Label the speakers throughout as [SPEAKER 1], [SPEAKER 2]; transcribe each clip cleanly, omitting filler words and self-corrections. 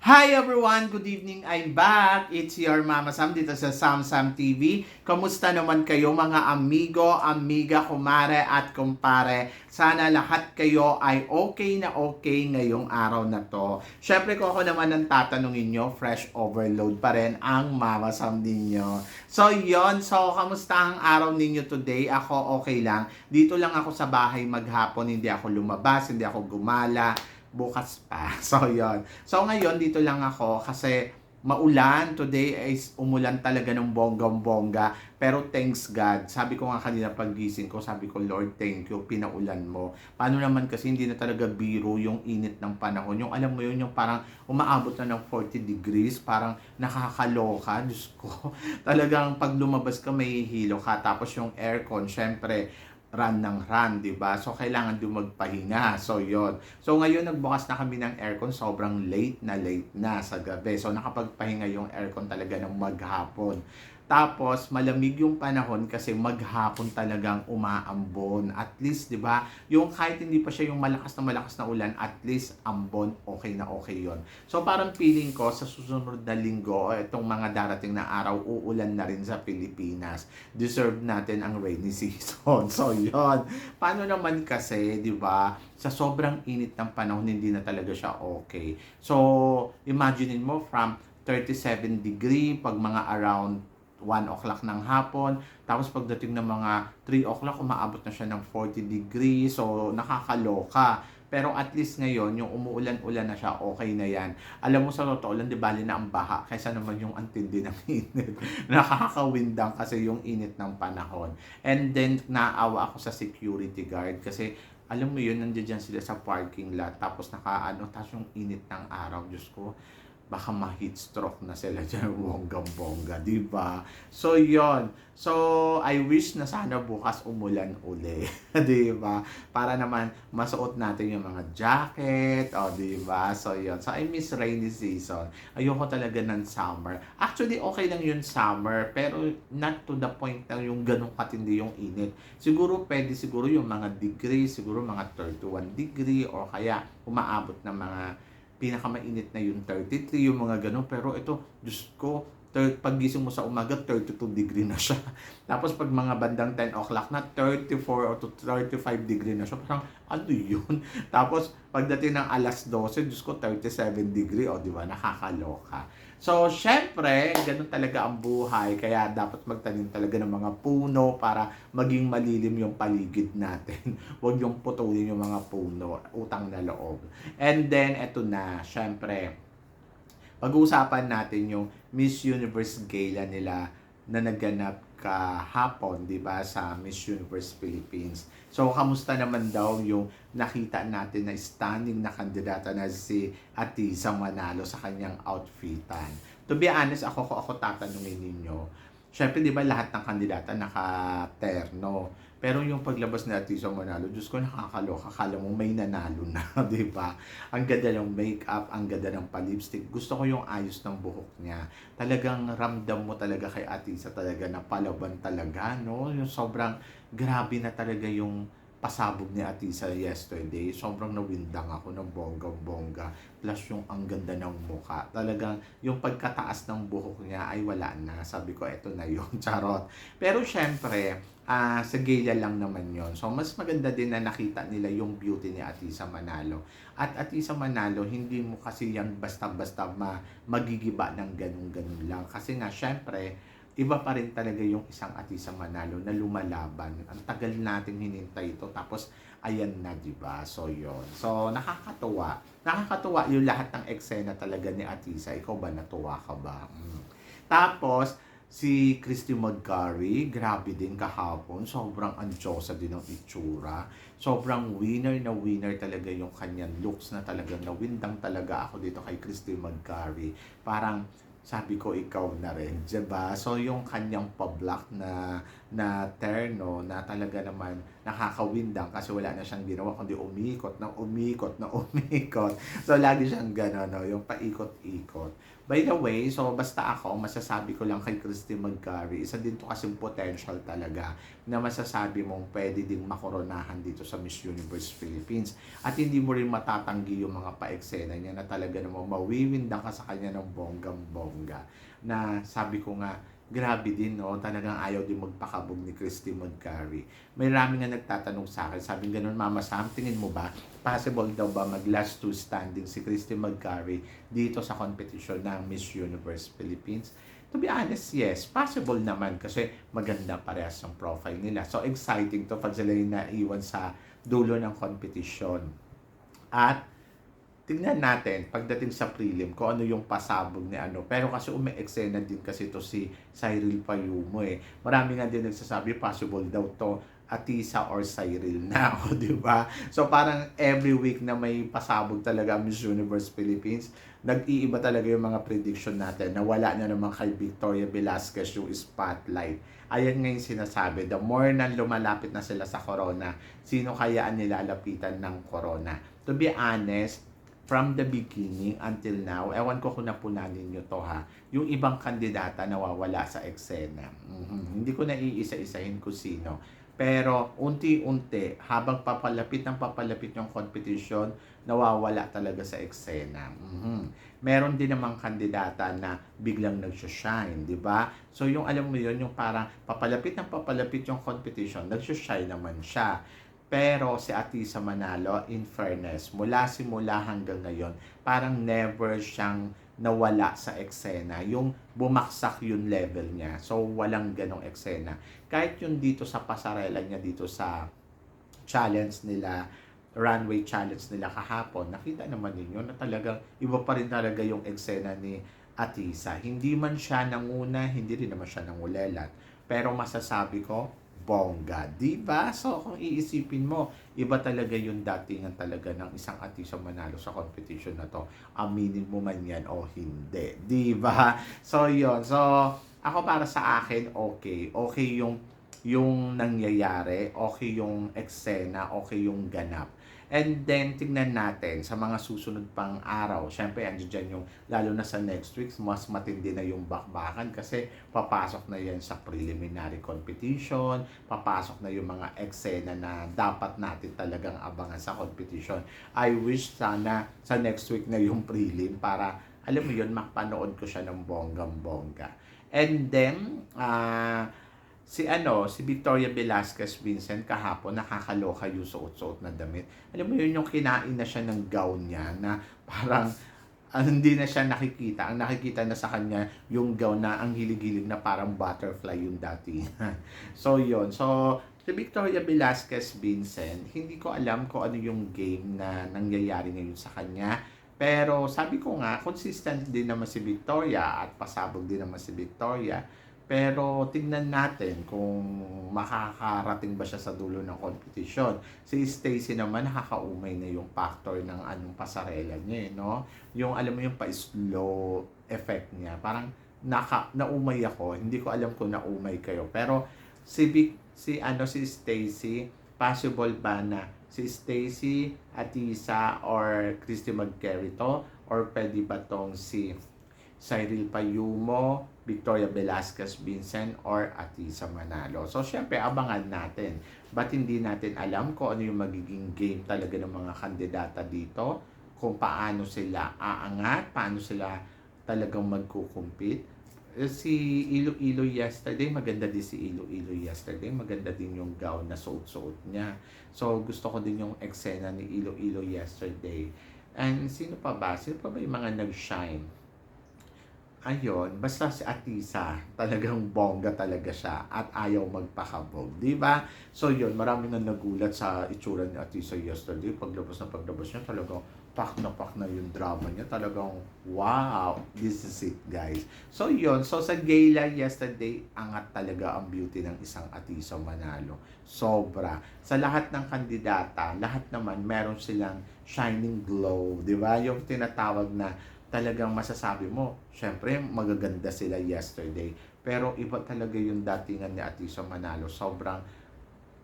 [SPEAKER 1] Hi everyone! Good evening! I'm back! It's your Mama Sam dito sa Sam Sam TV. Kamusta naman kayo mga amigo, amiga, kumare at kumpare? Sana lahat kayo ay okay na okay ngayong araw na to. Syempre kung ako naman ang tatanungin nyo, fresh overload pa rin ang Mama Sam ninyo. So yon, so kamusta ang araw ninyo today? Ako okay lang. Dito lang ako sa bahay maghapon, hindi ako lumabas, hindi ako gumala bukas pa. So, yon. So, ngayon, dito lang ako kasi maulan. Today is umulan talaga ng bonggang-bongga. Pero thanks God. Sabi ko nga kanina paggising ko, sabi ko, Lord, thank you, pinaulan mo. Paano naman kasi hindi na talaga biro yung init ng panahon. Yung alam mo yun, yung parang umaabot na ng 40 degrees, parang nakakaloka. Diyos ko, talagang pag lumabas ka, may hilo ka. Tapos yung aircon, syempre, run ng run, di ba? So, kailangan din magpahinga. So, yon. So, ngayon, nagbukas na kami ng aircon. Sobrang late na sa gabi. So, nakapagpahinga yung aircon talaga ng maghapon. Tapos, malamig yung panahon kasi maghapon talagang umaambon. At least, di ba, yung kahit hindi pa siya yung malakas na ulan, at least ambon, okay na okay yon. So, parang feeling ko sa susunod na linggo, itong mga darating na araw, uulan na rin sa Pilipinas. Deserve natin ang rainy season. So, yon. Paano naman kasi, di ba, sa sobrang init ng panahon, hindi na talaga siya okay. So, imaginein mo from 37 degree, pag mga around 1 o'clock ng hapon. Tapos pagdating ng mga 3 o'clock, umaabot na siya ng 40 degrees. So, nakakaloka. Pero at least ngayon, yung umuulan-ulan na siya, okay na yan. Alam mo sa totoo lang, di bali na ang baha kaysa naman yung antindi ng init. Nakakawindang kasi yung init ng panahon. And then, naawa ako sa security guard kasi alam mo yun, nandiyan sila sa parking lot. Tapos tapos yung init ng araw, Diyos ko, baka ma-heat stroke na sila dyan, bonggang-bongga, di ba? So, yon. So, I wish na sana bukas umulan uli, di ba? Para naman masuot natin yung mga jacket, o di ba? So, yon. So, I miss rainy season. Ayoko talaga ng summer. Actually, okay lang yung summer, pero not to the point na yung ganong katindi yung init. Siguro, pwede siguro yung mga degree, siguro mga 31 degree, o kaya umaabot ng mga pinakamainit na yung 33, yung mga ganun. Pero ito, Diyos ko, paggising mo sa umaga, 32 degree na siya. Tapos pag mga bandang 10 o'clock na, 34 or to 35 degree na siya. Parang, ano yun? Tapos, pagdating ng alas 12, Diyos ko, 37 degree. O, di ba? Nakakaloka. So, syempre, ganun talaga ang buhay. Kaya dapat magtanim talaga ng mga puno para maging malilim yung paligid natin. Huwag yung putulin yung mga puno. Utang na loob. And then, eto na, syempre, pag-uusapan natin yung Miss Universe Gala nila na naganap kahapon, di ba, sa Miss Universe Philippines. So, kamusta naman daw yung nakita natin na stunning na kandidata na si Atiza Manalo sa kanyang outfitan? To be honest, ako tatanungin ninyo. Syempre, di ba, lahat ng kandidata naka-terno. Pero yung paglabas ni Atiza Manalo, Diyos ko, nakakaloka. Akala mo may nanalo na, di ba? Ang ganda ng makeup, ang ganda ng palipstick. Gusto ko yung ayos ng buhok niya. Talagang ramdam mo talaga kay Atiza talaga na palaban talaga, no? Yung sobrang grabe na talaga yung pasabog ni Atiza yesterday. Sobrang nawindang ako ng bonggang-bongga. Plus yung ang ganda ng mukha. Talagang yung pagkataas ng buhok niya ay wala na. Sabi ko, eto na yun. Charot. Pero syempre, sa gala lang naman yon. So, mas maganda din na nakita nila yung beauty ni Atiza Manalo. At Atiza Manalo, hindi mo kasi yan basta-basta magigiba ng ganun-ganun lang. Kasi nga, syempre, iba pa rin talaga yung isang Atiza Manalo na lumalaban. Ang tagal nating hinintay ito. Tapos, ayan na, di ba? So, yon. So, nakakatuwa. Nakakatuwa yung lahat ng eksena talaga ni Atiza. Ikaw ba, natuwa ka ba? Tapos, si Christy McGarry, grabe din kahapon. Sobrang anjosa din ang itsura. Sobrang winner na winner talaga yung kanyang looks na talagang nawindang talaga ako dito kay Christy McGarry. Parang sabi ko, ikaw na rin, diba? So, yung kanyang pa-black na terno na talaga naman nakakawindang kasi wala na siyang ginawa kundi umikot na umikot na umikot. So, lagi siyang gano'n, no? Yung paikot-ikot. By the way, so basta ako, masasabi ko lang kay Christy Magcari, isa din to kasing potential talaga na masasabi mong pwede ding makoronahan dito sa Miss Universe Philippines. At hindi mo rin matatanggi yung mga pa-eksena niya na talaga namang mawiwindang ka sa kanya ng bonggang-bongga. Na sabi ko nga, grabe din, no? Talagang ayaw din magpakabog ni Christy Magcari. May rami nga nagtatanong sa akin, sabi gano'n, Mama Sam, tingin mo ba, possible daw ba mag last two standing si Christy Magcari dito sa competition ng Miss Universe Philippines? To be honest, yes, possible naman kasi maganda parehas ang profile nila. So, exciting to pag sila yung naiwan sa dulo ng competition. At tingnan natin pagdating sa prelim kung ano yung pasabog ni ano. Pero kasi umi-eksena din kasi to si Cyril Payumo eh. Marami nga din nagsasabi possible daw to Atisa or Cyril na ako, di ba? So parang every week na may pasabog talaga Miss Universe Philippines, nag-iiba talaga yung mga prediction natin na wala na naman kay Victoria Velasquez yung spotlight. Ayan nga yung sinasabi, the more na lumalapit na sila sa corona, sino kaya ang nilalapitan ng corona? To be honest, from the beginning until now, ewan ko kung napunanin nyo to ha, yung ibang kandidata nawawala sa eksena. Hindi ko na iisa-isahin kung sino. Pero unti-unti, habang papalapit yung competition, nawawala talaga sa eksena. Meron din namang kandidata na biglang nag-shine, di ba? So yung alam mo yun, yung parang papalapit yung competition, nag-shine naman siya. Pero si Atisa Manalo, in fairness, mula simula hanggang ngayon, parang never siyang nawala sa eksena. Yung bumaksak yung level niya. So, walang ganong eksena. Kahit yung dito sa pasarela niya, dito sa challenge nila, runway challenge nila kahapon, nakita naman ninyo na talagang iba pa rin talaga yung eksena ni Atisa. Hindi man siya nanguna, hindi rin naman siya nangulelat. Pero masasabi ko, bongga, di ba? So, kung iisipin mo, iba talaga yung datingan talaga ng isang Atisa Manalo sa competition na to. Aminin mo man yan o hindi, di ba? So, yon. So, ako para sa akin, okay. Okay yung nangyayari, okay yung eksena, okay yung ganap. And then, tignan natin sa mga susunod pang araw. Siyempre, andyan dyan yung, lalo na sa next week, mas matindi na yung bakbakan kasi papasok na yan sa preliminary competition, papasok na yung mga eksena na dapat natin talagang abangan sa competition. I wish sana sa next week na yung prelim para, alam mo yun, makapanood ko siya ng bonggang-bongga. And then, si Victoria Velasquez Vincent kahapon, nakakaloka yung suot-suot na damit. Alam mo yun, yung kinain na siya ng gown niya na parang hindi na siya nakikita. Ang nakikita na sa kanya yung gown na ang hilig-hilig na parang butterfly yung dati. So yun. So si Victoria Velasquez Vincent, hindi ko alam kung ano yung game na nangyayari ngayon sa kanya. Pero sabi ko nga, consistent din naman si Victoria at pasabog din naman si Victoria. Pero tignan natin kung makakarating ba siya sa dulo ng competition. Si Stacy naman nakakaumay na yung factor ng anong pasarela niya, no? Yung alam mo yung pa-slow effect niya. Parang naumay ako. Hindi ko alam kung naumay kayo. Pero si Stacy, possible ba na si Stacy, Atisa, or Christy Magcari to? Or pwede ba tong si Cyril Payumo, Victoria Velasquez Vincent, or Atisa Manalo. So, syempre, abangan natin. Ba't hindi natin alam kung ano yung magiging game talaga ng mga kandidata dito? Kung paano sila aangat, paano sila talagang magkukumpit. Si Iloilo yesterday, maganda din si Iloilo yesterday. Maganda din yung gown na suot-suot niya. So, gusto ko din yung eksena ni Iloilo yesterday. And sino pa ba? Sino pa ba yung mga nag-shine? Ayun, basta si Atisa, talagang bongga talaga siya at ayaw magpakabog, di ba? So yun, marami na nagulat sa itsura ni Atisa yesterday. Paglabas niya, talagang pak na yung drama niya. Talagang, wow, this is it, guys. So yun, so sa gala yesterday, angat talaga ang beauty ng isang Atisa Manalo. Sobra. Sa lahat ng kandidata, lahat naman meron silang shining glow, di ba? Yung tinatawag na talagang masasabi mo, syempre magaganda sila yesterday. Pero iba talaga yung datingan ni Atisa Manalo. Sobrang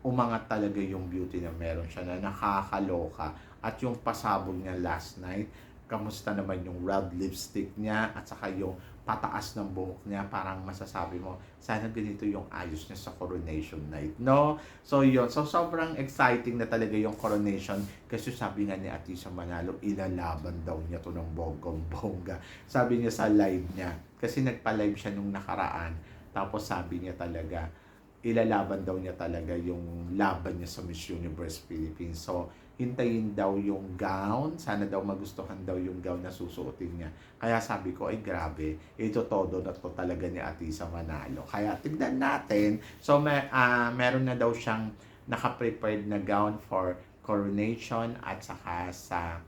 [SPEAKER 1] umangat talaga yung beauty na meron siya na nakakaloka. At yung pasabog niya last night, kamusta naman yung red lipstick niya at saka yung pataas ng buhok niya, parang masasabi mo, sana ganito yung ayos niya sa coronation night, no? So yun, so sobrang exciting na talaga yung coronation kasi sabi nga ni Atisa Manalo, ilalaban daw niya to ng bonggang-bongga. Sabi niya sa live niya, kasi nagpa-live siya nung nakaraan, tapos sabi niya talaga, ilalaban daw niya talaga yung laban niya sa Miss Universe Philippines. So, hintayin daw yung gown. Sana daw magustuhan daw yung gown na susuotin niya. Kaya sabi ko, ay grabe, ito todo na to talaga ni Atisa Manalo. Kaya tignan natin. So, meron na daw siyang naka-prepared na gown for coronation at saka sa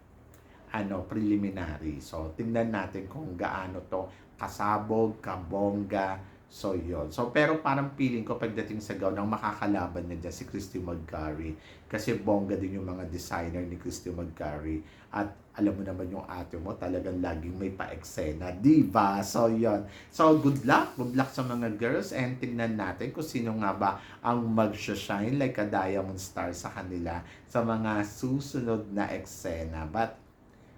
[SPEAKER 1] preliminary. So, tignan natin kung gaano to kasabog, kabongga. So, yun. So, pero parang feeling ko pagdating sa gown, ang makakalaban niya dyan si Christy McGarry. Kasi bongga din yung mga designer ni Christy McGarry. At alam mo naman yung ate mo, talagang laging may pa-eksena. Diba? So, yun. So, good luck. Good luck sa mga girls. And tignan natin kung sino nga ba ang mag-shine like a diamond star sa kanila sa mga susunod na eksena. But,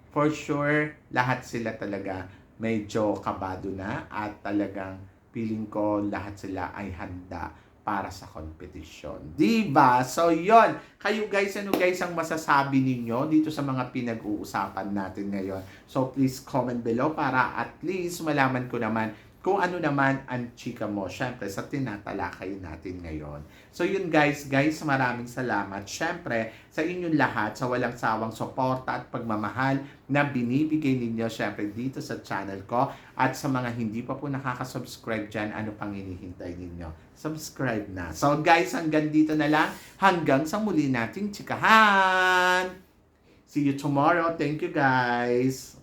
[SPEAKER 1] for sure, lahat sila talaga medyo kabado na at talagang feeling ko lahat sila ay handa para sa competition. Diba? So, yon. Kayo guys, ano guys ang masasabi ninyo dito sa mga pinag-uusapan natin ngayon? So, please comment below para at least malaman ko naman kung ano naman ang chika mo, syempre, sa tinatalakay natin ngayon. So yun guys, maraming salamat. Syempre, sa inyong lahat, sa walang sawang suporta at pagmamahal na binibigay ninyo, syempre, dito sa channel ko. At sa mga hindi pa po nakaka-subscribe dyan, ano pang hinihintay ninyo? Subscribe na. So guys, hanggang dito na lang. Hanggang sa muli nating chikahan. See you tomorrow. Thank you guys.